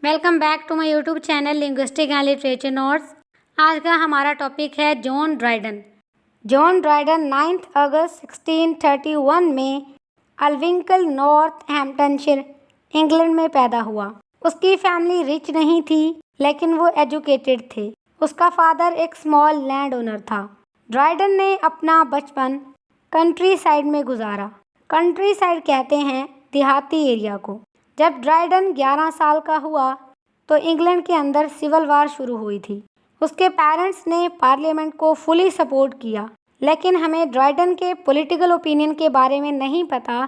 Welcome back to my YouTube channel linguistic and literature notes. आज का हमारा topic है जॉन ड्राइडन। जॉन ड्राइडन 9 अगस्त 1631 में अल्विंकल नॉर्थ हैम्पटनशिर इंग्लैंड में पैदा हुआ। उसकी फैमिली रिच नहीं थी लेकिन वो एजुकेटेड थे। उसका फादर एक स्मॉल लैंड ओनर था। ड्राइडन ने अपना बचपन कंट्री साइड में गुजारा। कंट्री साइड कहते हैं देहाती एरिया को। जब ड्राइडन 11 साल का हुआ तो इंग्लैंड के अंदर सिविल वार शुरू हुई थी। उसके पेरेंट्स ने पार्लियामेंट को फुली सपोर्ट किया, लेकिन हमें ड्राइडन के पॉलिटिकल ओपिनियन के बारे में नहीं पता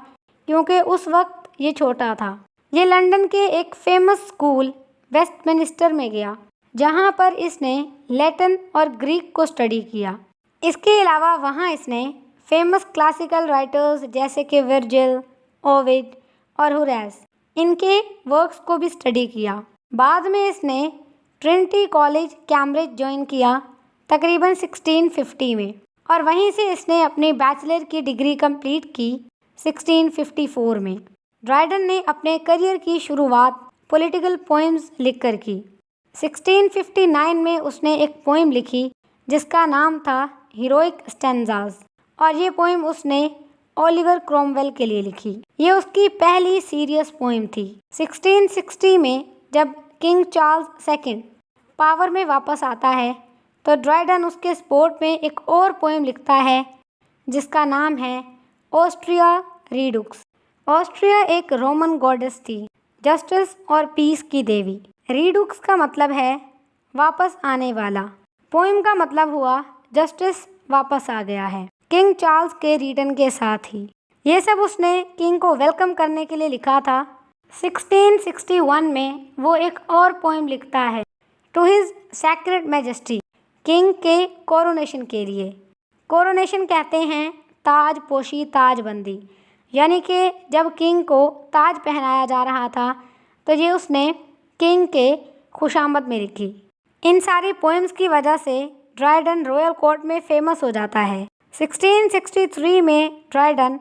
क्योंकि उस वक्त ये छोटा था। ये लंदन के एक फेमस स्कूल वेस्टमिनिस्टर में गया, जहाँ पर इसने लैटिन और ग्रीक को स्टडी किया। इसके अलावा वहाँ इसने फेमस क्लासिकल राइटर्स जैसे कि वर्जिल, ओविड और होरेस इनके वर्क्स को भी स्टडी किया। बाद में इसने ट्रिनिटी कॉलेज कैम्ब्रिज ज्वाइन किया तकरीबन 1650 में, और वहीं से इसने अपनी बैचलर की डिग्री कंप्लीट की 1654 में। ड्राइडन ने अपने करियर की शुरुआत पॉलिटिकल पोएम्स लिखकर की। 1659 में उसने एक पोएम लिखी जिसका नाम था हीरोइक स्टैंजाज, और ये पोएम उसने ओलिवर क्रोमवेल के लिए लिखी। ये उसकी पहली सीरियस पोएम थी। 1660 में जब किंग चार्ल्स सेकंड पावर में वापस आता है तो ड्राइडन उसके सपोर्ट में एक और पोएम लिखता है जिसका नाम है ऑस्ट्रिया रीडुक्स। ऑस्ट्रिया एक रोमन गॉडेस थी, जस्टिस और पीस की देवी। रीडुक्स का मतलब है वापस आने वाला। पोएम का मतलब हुआ जस्टिस वापस आ गया है किंग चार्ल्स के रिटर्न के साथ ही। ये सब उसने किंग को वेलकम करने के लिए लिखा था। 1661 में वो एक और पोएम लिखता है to his sacred majesty, king के कोरोनेशन के लिए। कोरोनेशन कहते हैं ताज पोशी ताजबंदी, यानी कि जब किंग को ताज पहनाया जा रहा था तो ये उसने किंग के खुशामद में लिखी। इन सारी पोएम्स की वजह से ड्राइडन रॉयल कोर्ट में फेमस हो जाता है। 1663 में ड्राइडन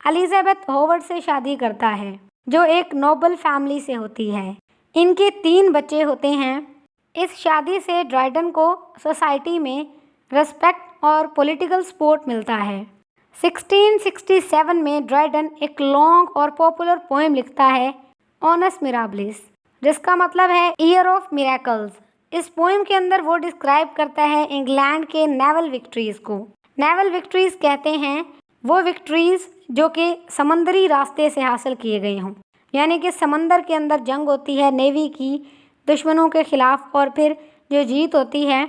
एलिजाबेथ होवर्ड से शादी करता है जो एक नोबल फैमिली से होती है। इनके 3 बच्चे होते हैं। इस शादी से ड्राइडन को सोसाइटी में रिस्पेक्ट और पॉलिटिकल सपोर्ट मिलता है। 1667 में ड्राइडन एक लॉन्ग और पॉपुलर पोएम लिखता है ऑनस मिराबलिस, जिसका मतलब है ईयर ऑफ मिरेकल्स। इस पोएम के अंदर वो डिस्क्राइब करता है इंग्लैंड के नेवल विक्ट्रीज को। नेवल विक्ट्रीज कहते हैं वो विक्ट्रीज जो कि समंदरी रास्ते से हासिल किए गए हों, यानी कि समंदर के अंदर जंग होती है नेवी की दुश्मनों के खिलाफ, और फिर जो जीत होती है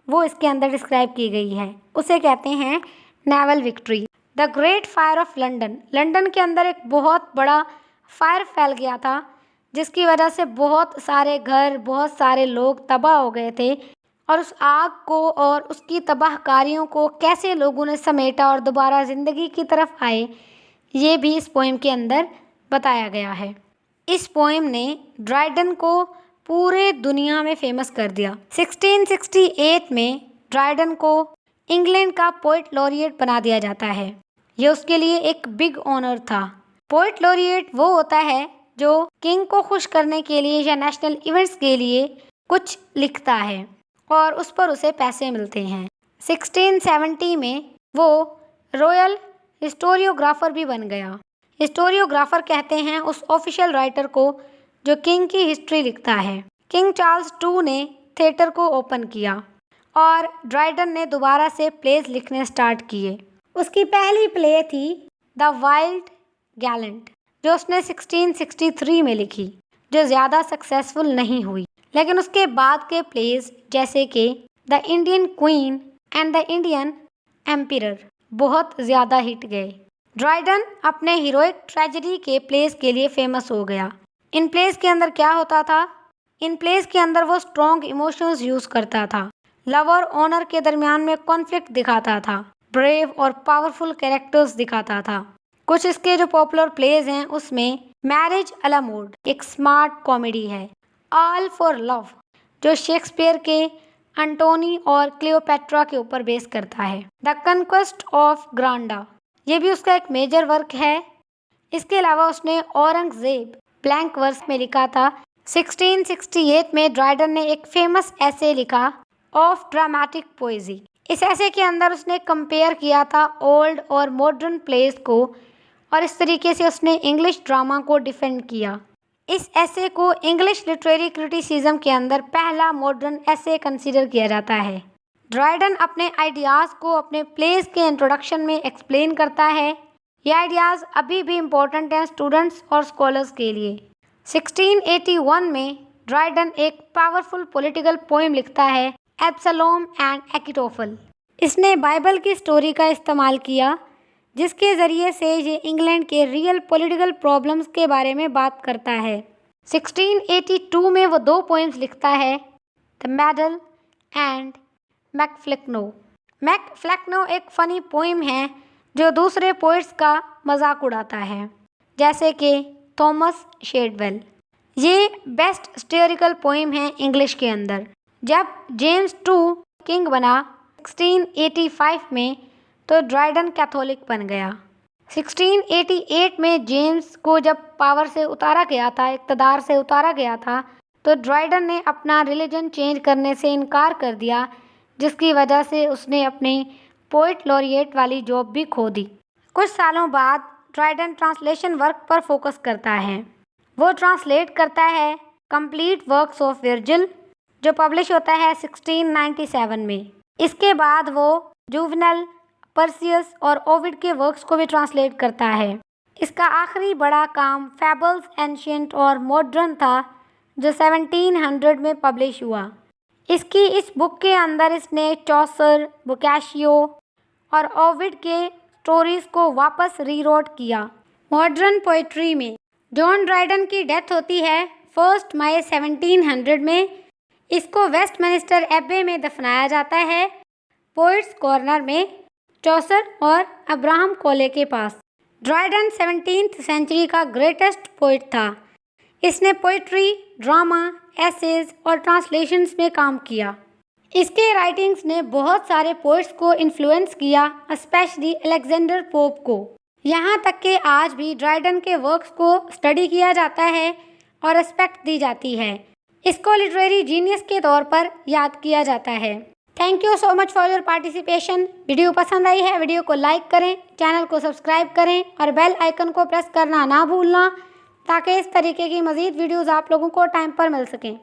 वो इसके अंदर डिस्क्राइब की गई है, उसे कहते हैं naval victory. The great fire of London, London के अंदर एक बहुत बड़ा फायर फैल गया था जिसकी वजह से बहुत सारे घर, बहुत सारे लोग तबाह हो गए थे, और उस आग को और उसकी तबाहकारियों को कैसे लोगों ने समेटा और दोबारा ज़िंदगी की तरफ आए, ये भी इस पोएम के अंदर बताया गया है। इस पोएम ने ड्राइडन को पूरे दुनिया में फेमस कर दिया। 1668 में ड्राइडन को इंग्लैंड का पोएट लॉरिएट बना दिया जाता है। ये उसके लिए एक बिग ऑनर था। पोएट लॉरिएट वो होता है जो किंग को खुश करने के लिए या नेशनल इवेंट्स के लिए कुछ लिखता है और उस पर उसे पैसे मिलते हैं। 1670 में वो रॉयल हिस्टोरियोग्राफर भी बन गया। हिस्टोरियोग्राफर कहते हैं उस ऑफिशियल राइटर को जो किंग की हिस्ट्री लिखता है। किंग चार्ल्स II ने थिएटर को ओपन किया और ड्राइडन ने दोबारा से प्लेस लिखने स्टार्ट किए। उसकी पहली प्ले थी द वाइल्ड गैलेंट, जो उसने 1663 में लिखी, जो ज़्यादा सक्सेसफुल नहीं हुई। लेकिन उसके बाद के प्लेस जैसे कि the Indian queen and the Indian emperor बहुत ज़्यादा हिट गए। ड्राइडन अपने हीरोइक ट्रेजेडी के प्लेस के लिए फेमस हो गया। इन प्लेस के अंदर क्या होता था? इन प्लेस के अंदर वो स्ट्रॉन्ग इमोशंस यूज़ करता था, लव और ऑनर के दरमियान में कॉन्फ्लिक्ट दिखाता था, ब्रेव और पावरफुल कैरेक्टर्स दिखाता था। कुछ इसके जो पॉपुलर प्लेस हैं उसमें मैरिज अ ला मोड एक स्मार्ट कॉमेडी है, ऑल फॉर लव जो शेक्सपियर के एंटोनी और क्लियोपेट्रा के ऊपर बेस करता है, द कन्क्वेस्ट ऑफ ग्रांडा ये भी उसका एक मेजर वर्क है। इसके अलावा उसने औरंगजेब ब्लैंक वर्स में लिखा था 1668 में ड्राइडन ने एक फेमस ऐसे लिखा ऑफ ड्रामेटिक पोएजी। इस ऐसे के अंदर उसने कंपेयर किया था ओल्ड और मॉडर्न प्लेस को और इस तरीके से उसने इंग्लिश ड्रामा को डिफेंड किया। इस ऐसे को इंग्लिश लिटरेरी क्रिटिसिज्म के अंदर पहला मॉडर्न ऐसे कंसीडर किया जाता है। ड्राइडन अपने आइडियाज़ को अपने प्लेस के इंट्रोडक्शन में एक्सप्लेन करता है। ये आइडियाज़ अभी भी इम्पोर्टेंट हैं स्टूडेंट्स और स्कॉलर्स के लिए। 1681 में ड्राइडन एक पावरफुल पॉलिटिकल पोएम लिखता है एब्सलोम एंड एकिटोफल। इसने बाइबल की स्टोरी का इस्तेमाल किया जिसके ज़रिए से ये इंग्लैंड के रियल पॉलिटिकल प्रॉब्लम्स के बारे में बात करता है। 1682 में वो 2 पोएम्स लिखता है द मेडल एंड मैकफ्लेक्नो एक फ़नी पोएम है जो दूसरे पोइट्स का मजाक उड़ाता है जैसे कि थॉमस शेडवेल। ये बेस्ट हिस्टोरिकल पोएम है इंग्लिश के अंदर। जब जेम्स II किंग बना 1685 में तो ड्राइडन कैथोलिक बन गया। 1688 में जेम्स को जब पावर से उतारा गया था, इक़्तिदार से उतारा गया था, तो ड्राइडन ने अपना रिलीजन चेंज करने से इनकार कर दिया जिसकी वजह से उसने अपनी पोइट लॉरिएट वाली जॉब भी खो दी। कुछ सालों बाद ड्राइडन ट्रांसलेशन वर्क पर फोकस करता है। वो ट्रांसलेट करता है कंप्लीट वर्क्स ऑफ वर्जिल जो पब्लिश होता है 1697 में। इसके बाद वो जुवेनल, पर्सियस और ओविड के वर्क्स को भी ट्रांसलेट करता है। इसका आखिरी बड़ा काम फैबल्स एंशिएंट और मॉडर्न था जो 1700 में पब्लिश हुआ। इसकी इस बुक के अंदर इसने चौसर, बोकाशियो और ओविड के स्टोरीज को वापस रीरोट किया। मॉडर्न पोइट्री में जॉन ड्राइडन की डेथ होती है 1 मई 1700 में। इसको वेस्टमिनिस्टर एबे में दफनाया जाता है पोइट्स कॉर्नर में, चौसर और अब्राहम कोले के पास। ड्राइडन 17th सेंचुरी का ग्रेटेस्ट पोइट था। इसने पोइट्री, ड्रामा, एसेज और ट्रांसलेशंस में काम किया। इसके राइटिंग्स ने बहुत सारे पोइट्स को इन्फ्लुएंस किया, स्पेशली अलेक्जेंडर पोप को। यहाँ तक कि आज भी ड्राइडन के वर्क्स को स्टडी किया जाता है और रिस्पेक्ट दी जाती है। इसको लिटरेरी जीनियस के तौर पर याद किया जाता है। Thank you so much for your participation. Video पसंद आई है, वीडियो को लाइक करें, चैनल को सब्सक्राइब करें और बेल आइकन को प्रेस करना ना भूलना ताकि इस तरीके की मज़ीद वीडियोज़ आप लोगों को टाइम पर मिल सकें।